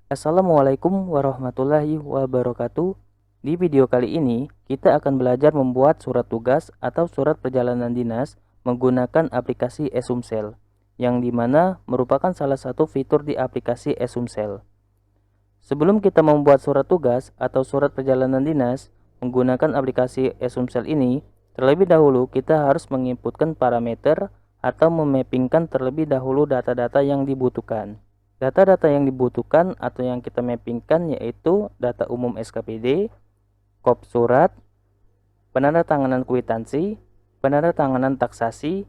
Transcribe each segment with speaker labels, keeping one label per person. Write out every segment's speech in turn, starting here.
Speaker 1: Assalamualaikum warahmatullahi wabarakatuh. Di video kali ini, kita akan belajar membuat surat tugas atau surat perjalanan dinas menggunakan aplikasi Esumsel, yang dimana merupakan salah satu fitur di aplikasi Esumsel. Sebelum kita membuat surat tugas atau surat perjalanan dinas menggunakan aplikasi Esumsel ini, terlebih dahulu kita harus menginputkan parameter atau memappingkan terlebih dahulu data-data yang dibutuhkan. Data-data yang dibutuhkan atau yang kita mappingkan yaitu data umum SKPD, kop surat, penandatanganan kwitansi, penandatanganan taksasi,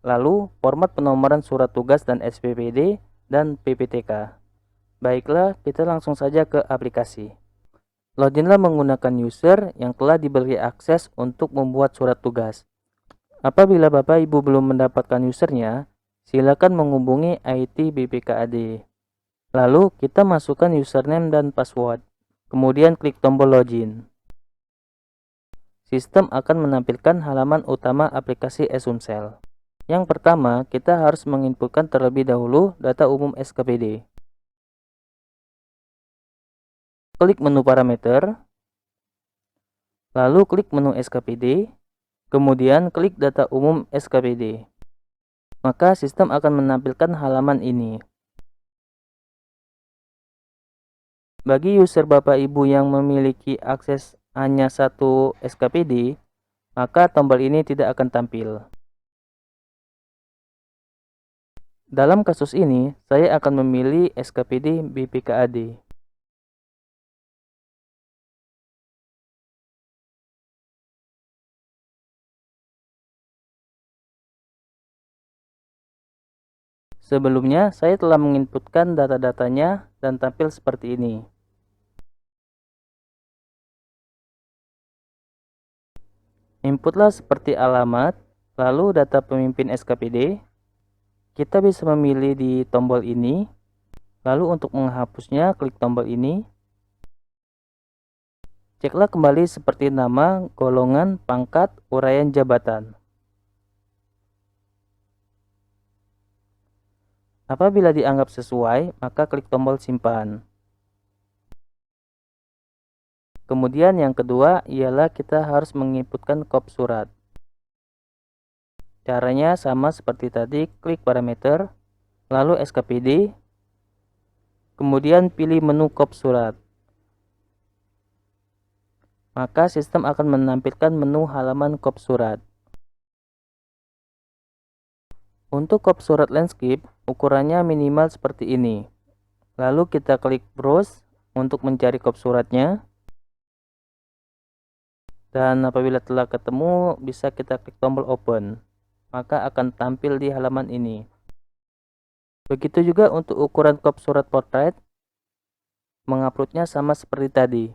Speaker 1: lalu format penomoran surat tugas dan SPPD, dan PPTK. Baiklah, kita langsung saja ke aplikasi. Loginlah menggunakan user yang telah diberi akses untuk membuat surat tugas. Apabila Bapak Ibu belum mendapatkan usernya, silakan menghubungi IT BPKAD. Lalu kita masukkan username dan password. Kemudian klik tombol login. Sistem akan menampilkan halaman utama aplikasi Esumsel. Yang pertama, kita harus menginputkan terlebih dahulu data umum SKPD. Klik menu parameter, lalu klik menu SKPD, kemudian klik data umum SKPD. Maka sistem akan menampilkan halaman ini. Bagi user Bapak Ibu yang memiliki akses hanya satu SKPD, maka tombol ini tidak akan tampil. Dalam kasus ini, saya akan memilih SKPD BPKAD. Sebelumnya, saya telah menginputkan data-datanya dan tampil seperti ini. Inputlah seperti alamat, lalu data pemimpin SKPD. Kita bisa memilih di tombol ini, lalu untuk menghapusnya klik tombol ini. Ceklah kembali seperti nama, golongan, pangkat, uraian jabatan. Apabila dianggap sesuai, maka klik tombol simpan. Kemudian yang kedua ialah kita harus menginputkan kop surat. Caranya sama seperti tadi, klik parameter, lalu SKPD, kemudian pilih menu kop surat. Maka sistem akan menampilkan menu halaman kop surat. Untuk kop surat landscape, ukurannya minimal seperti ini. Lalu kita klik browse untuk mencari kop suratnya. Dan apabila telah ketemu, bisa kita klik tombol open. Maka akan tampil di halaman ini. Begitu juga untuk ukuran kop surat portrait, menguploadnya sama seperti tadi.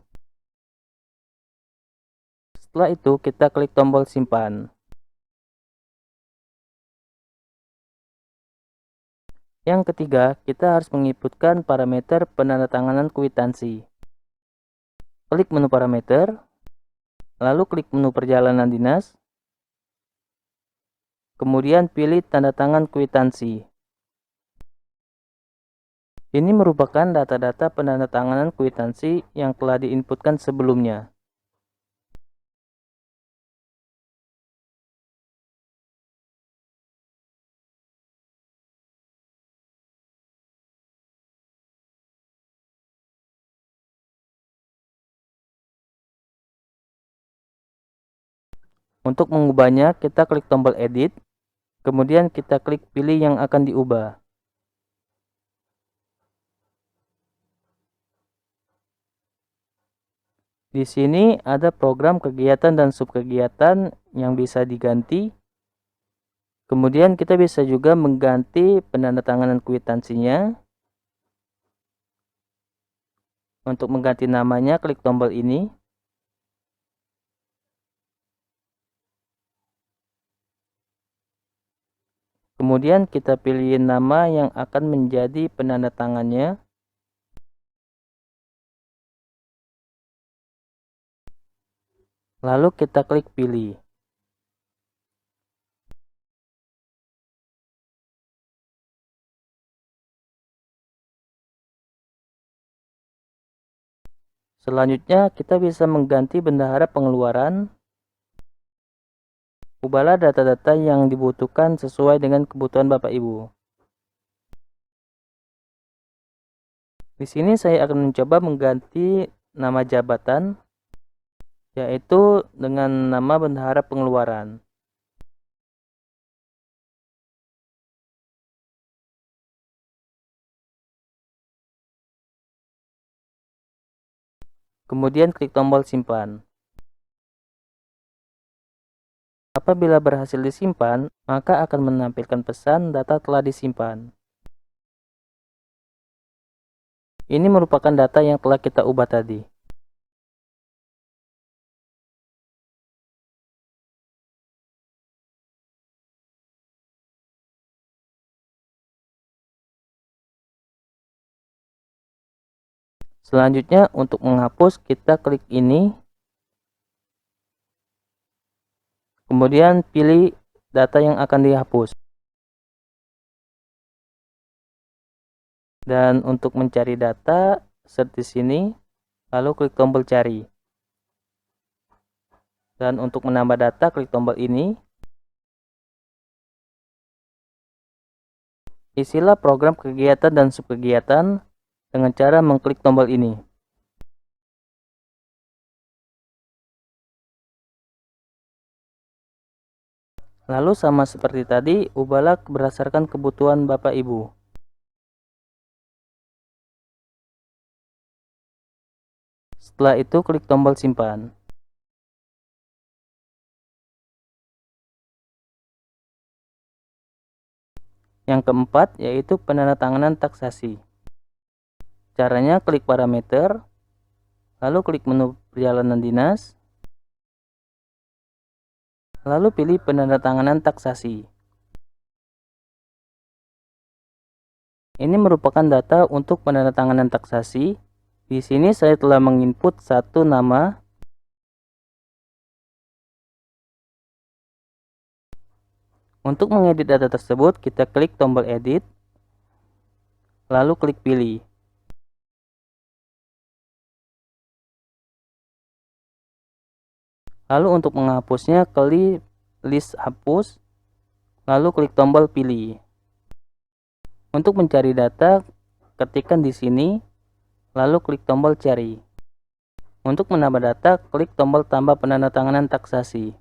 Speaker 1: Setelah itu kita klik tombol simpan. Yang ketiga, kita harus menginputkan parameter penandatanganan kwitansi. Klik menu parameter, lalu klik menu perjalanan dinas, kemudian pilih tanda tangan kwitansi. Ini merupakan data-data penandatanganan kwitansi yang telah diinputkan sebelumnya. Untuk mengubahnya, kita klik tombol edit, kemudian kita klik pilih yang akan diubah. Di sini ada program kegiatan dan subkegiatan yang bisa diganti. Kemudian kita bisa juga mengganti penandatanganan kwitansinya. Untuk mengganti namanya, klik tombol ini. Kemudian kita pilih nama yang akan menjadi penandatangannya. Lalu kita klik pilih. Selanjutnya kita bisa mengganti bendahara pengeluaran. Ubahlah data-data yang dibutuhkan sesuai dengan kebutuhan Bapak Ibu. Di sini saya akan mencoba mengganti nama jabatan, yaitu dengan nama bendahara pengeluaran. Kemudian klik tombol simpan. Apabila berhasil disimpan, maka akan menampilkan pesan data telah disimpan. Ini merupakan data yang telah kita ubah tadi. Selanjutnya untuk menghapus kita klik ini. Kemudian pilih data yang akan dihapus. Dan untuk mencari data, search di sini, lalu klik tombol cari. Dan untuk menambah data, klik tombol ini. Isilah program kegiatan dan subkegiatan dengan cara mengklik tombol ini. Lalu sama seperti tadi, ubahlah berdasarkan kebutuhan Bapak Ibu. Setelah itu klik tombol simpan. Yang keempat yaitu penandatanganan taksasi. Caranya klik parameter, lalu klik menu perjalanan dinas, lalu pilih penandatanganan taksasi. Ini merupakan data untuk penandatanganan taksasi. Di sini saya telah menginput satu nama. Untuk mengedit data tersebut, kita klik tombol edit, lalu klik pilih. Lalu untuk menghapusnya, klik list hapus, lalu klik tombol pilih. Untuk mencari data, ketikkan di sini, lalu klik tombol cari. Untuk menambah data, klik tombol tambah penandatanganan taksasi.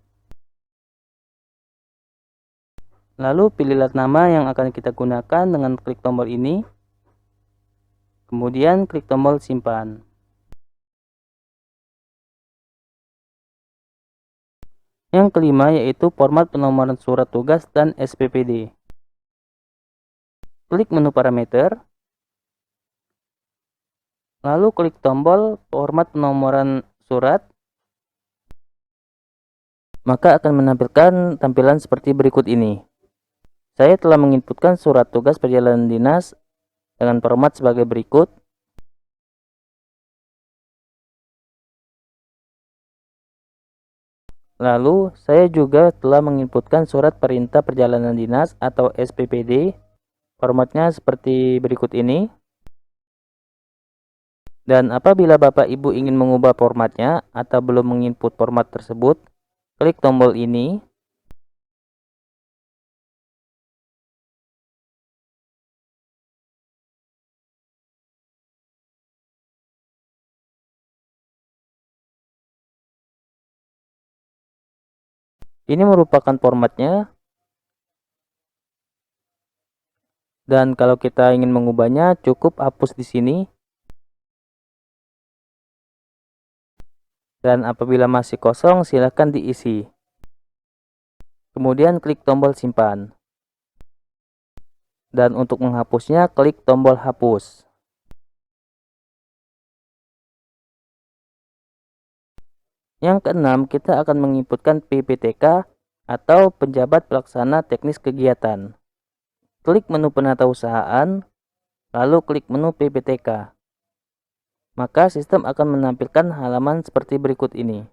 Speaker 1: Lalu pilihlah nama yang akan kita gunakan dengan klik tombol ini. Kemudian klik tombol simpan. Yang kelima yaitu format penomoran surat tugas dan SPPD. Klik menu parameter. Lalu klik tombol format penomoran surat. Maka akan menampilkan tampilan seperti berikut ini. Saya telah menginputkan surat tugas perjalanan dinas dengan format sebagai berikut. Lalu, saya juga telah menginputkan surat perintah perjalanan dinas atau SPPD. Formatnya seperti berikut ini. Dan apabila Bapak Ibu ingin mengubah formatnya atau belum menginput format tersebut, klik tombol ini. Ini merupakan formatnya. Dan kalau kita ingin mengubahnya, cukup hapus di sini. Dan apabila masih kosong, silakan diisi. Kemudian klik tombol simpan. Dan untuk menghapusnya, klik tombol hapus. Yang keenam, kita akan menginputkan PPTK atau penjabat pelaksana teknis kegiatan. Klik menu penatausahaan, lalu klik menu PPTK. Maka sistem akan menampilkan halaman seperti berikut ini.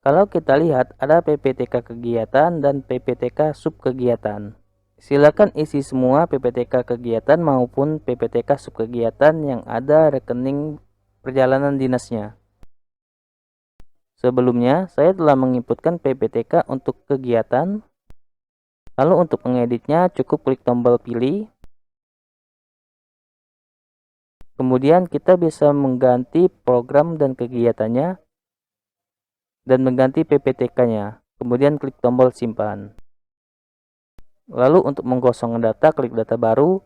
Speaker 1: Kalau kita lihat ada PPTK kegiatan dan PPTK subkegiatan. Silakan isi semua PPTK kegiatan maupun PPTK subkegiatan yang ada rekening perjalanan dinasnya. Sebelumnya, saya telah menginputkan PPTK untuk kegiatan. Lalu untuk mengeditnya, cukup klik tombol pilih. Kemudian kita bisa mengganti program dan kegiatannya dan mengganti PPTK-nya. Kemudian klik tombol simpan. Lalu untuk menggosong data, klik data baru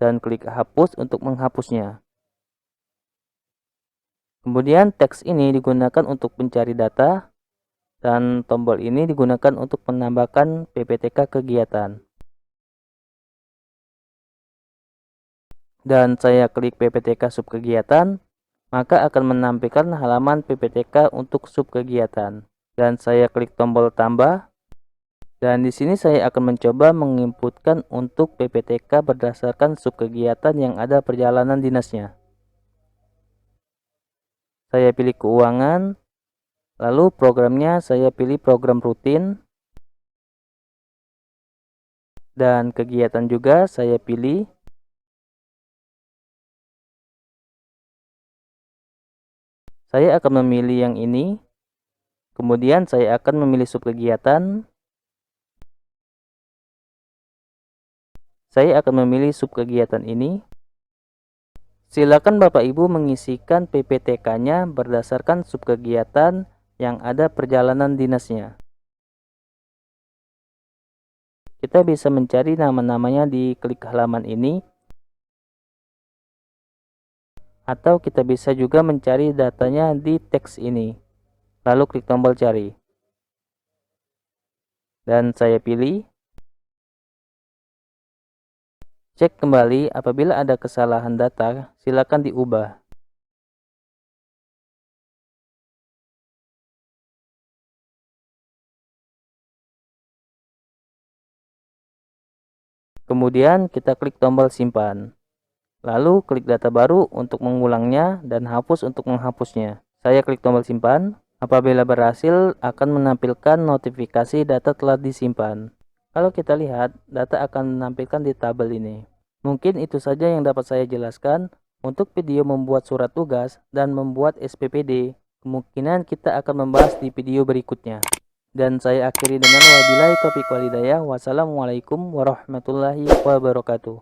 Speaker 1: dan klik hapus untuk menghapusnya. Kemudian teks ini digunakan untuk mencari data dan tombol ini digunakan untuk menambahkan PPTK kegiatan. Dan saya klik PPTK sub kegiatan, maka akan menampilkan halaman PPTK untuk sub kegiatan. Dan saya klik tombol tambah. Dan di sini saya akan mencoba menginputkan untuk PPTK berdasarkan sub kegiatan yang ada perjalanan dinasnya. Saya pilih keuangan, lalu programnya saya pilih program rutin, dan kegiatan juga saya pilih. Saya akan memilih yang ini, kemudian saya akan memilih sub kegiatan. Saya akan memilih sub kegiatan ini. Silakan Bapak Ibu mengisikan PPTK-nya berdasarkan sub kegiatan yang ada perjalanan dinasnya. Kita bisa mencari nama-namanya di klik halaman ini, atau kita bisa juga mencari datanya di teks ini. Lalu klik tombol cari. Dan saya pilih. Cek kembali apabila ada kesalahan data, silakan diubah. Kemudian kita klik tombol simpan. Lalu klik data baru untuk mengulangnya dan hapus untuk menghapusnya. Saya klik tombol simpan. Apabila berhasil, akan menampilkan notifikasi data telah disimpan. Kalau kita lihat, data akan menampilkan di tabel ini. Mungkin itu saja yang dapat saya jelaskan untuk video membuat surat tugas dan membuat SPPD. Kemungkinan kita akan membahas di video berikutnya. Dan saya akhiri dengan wabillahi taufiq walhidayah. Wassalamualaikum warahmatullahi wabarakatuh.